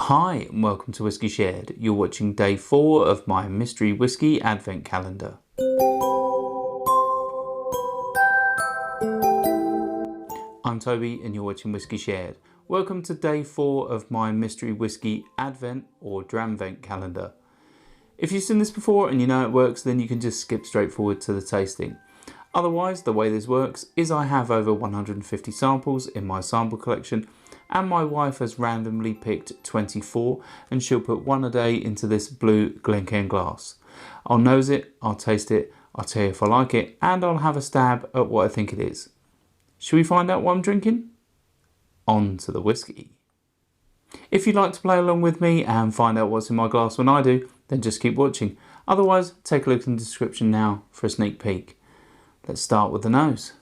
Hi and welcome to Whiskey Shared. You're watching day 4 of my mystery whiskey advent calendar. I'm Toby and you're watching Whiskey Shared. Welcome to day 4 of my mystery whiskey advent or dramvent calendar. If you've seen this before and you know it works, then you can just skip straight forward to the tasting. Otherwise, the way this works is I have over 150 samples in my sample collection, and my wife has randomly picked 24 and she'll put one a day into this blue Glencairn glass. I'll nose it, I'll taste it, I'll tell you if I like it, and I'll have a stab at what I think it is. Should we find out what I'm drinking? On to the whiskey. If you'd like to play along with me and find out what's in my glass when I do, then just keep watching. Otherwise, take a look in the description now for a sneak peek. Let's start with the nose.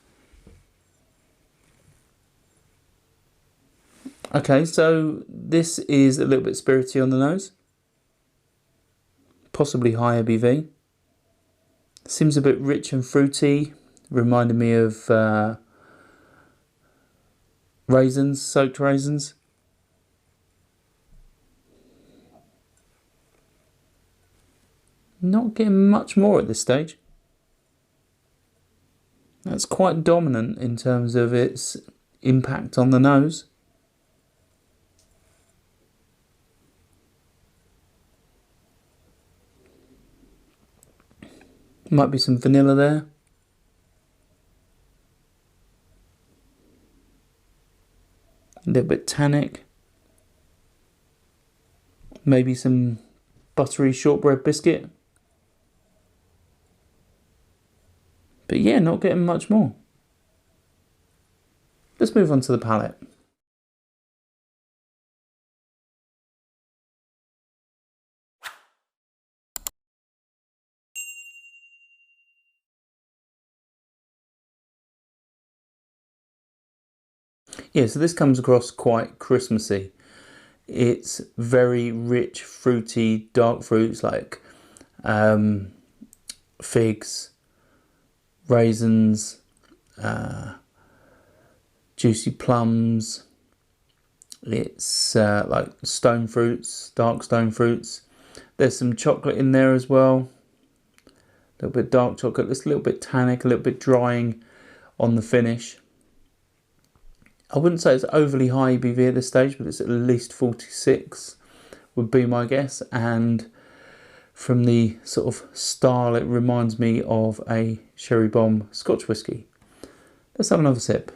Okay, so this is a little bit spirity on the nose. Possibly high ABV. Seems a bit rich and fruity. Reminded me of raisins, soaked raisins. Not getting much more at this stage. That's quite dominant in terms of its impact on the nose. Might be some vanilla there. A little bit tannic. Maybe some buttery shortbread biscuit. But yeah, not getting much more. Let's move on to the palate. Yeah, so this comes across quite Christmassy. It's very rich, fruity, dark fruits like figs, raisins, juicy plums. It's like stone fruits, dark stone fruits. There's some chocolate in there as well. A little bit dark chocolate. It's a little bit tannic, a little bit drying on the finish. I wouldn't say it's overly high ABV at this stage, but it's at least 46 would be my guess. And from the sort of style, it reminds me of a Sherry Bomb Scotch whisky. Let's have another sip.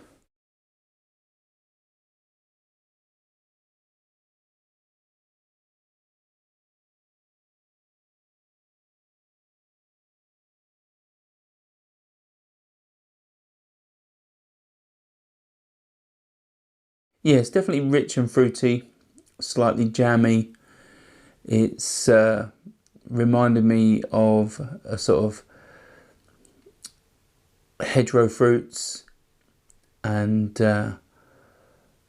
Yeah, it's definitely rich and fruity, slightly jammy. It's reminded me of a sort of hedgerow fruits, and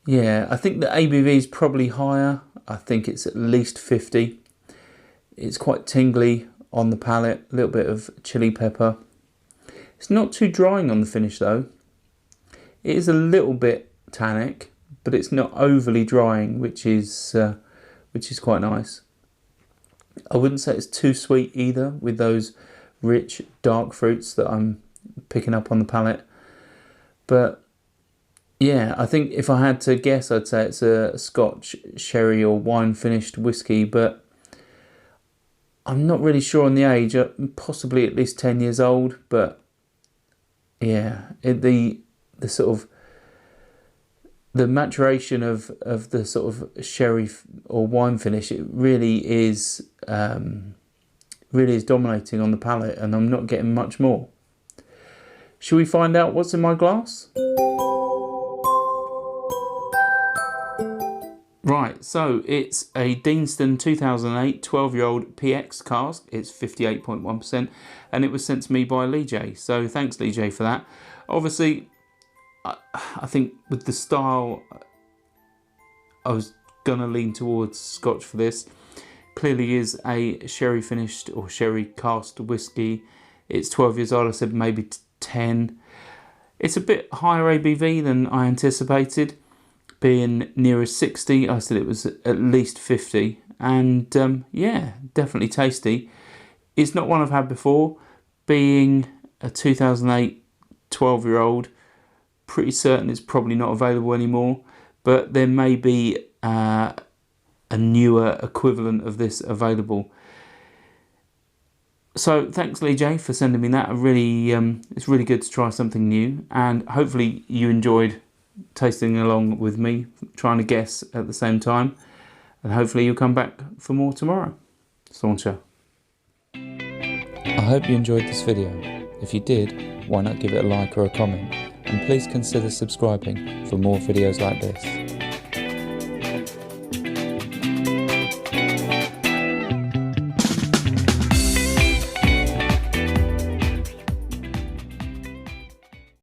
yeah, I think the ABV is probably higher. I think it's at least 50. It's quite tingly on the palate, a little bit of chili pepper. It's not too drying on the finish though. It is a little bit tannic, but it's not overly drying, which is quite nice. I wouldn't say it's too sweet either, with those rich dark fruits that I'm picking up on the palate. But yeah, I think if I had to guess, I'd say it's a Scotch, sherry or wine finished whiskey, but I'm not really sure on the age. Possibly at least 10 years old, but yeah, the sort of the maturation of the sort of sherry or wine finish, it really is dominating on the palate, and I'm not getting much more. Should we find out what's in my glass? Right, so it's a Deanston 2008 12-year-old PX Cask. It's 58.1%, and it was sent to me by Leejay. So thanks, Leejay, for that. Obviously, I think with the style, I was going to lean towards Scotch for this. Clearly is a sherry finished or sherry casked whiskey. It's 12 years old, I said maybe 10. It's a bit higher ABV than I anticipated, being nearer 60. I said it was at least 50, and yeah, definitely tasty. It's not one I've had before. Being a 2008 12-year-old, pretty certain it's probably not available anymore, but there may be a newer equivalent of this available. So thanks, Leejay, for sending me that. It's really good to try something new, and hopefully you enjoyed tasting along with me, trying to guess at the same time, and hopefully you'll come back for more tomorrow. Sauncher. I hope you enjoyed this video. If you did, why not give it a like or a comment, and please consider subscribing for more videos like this.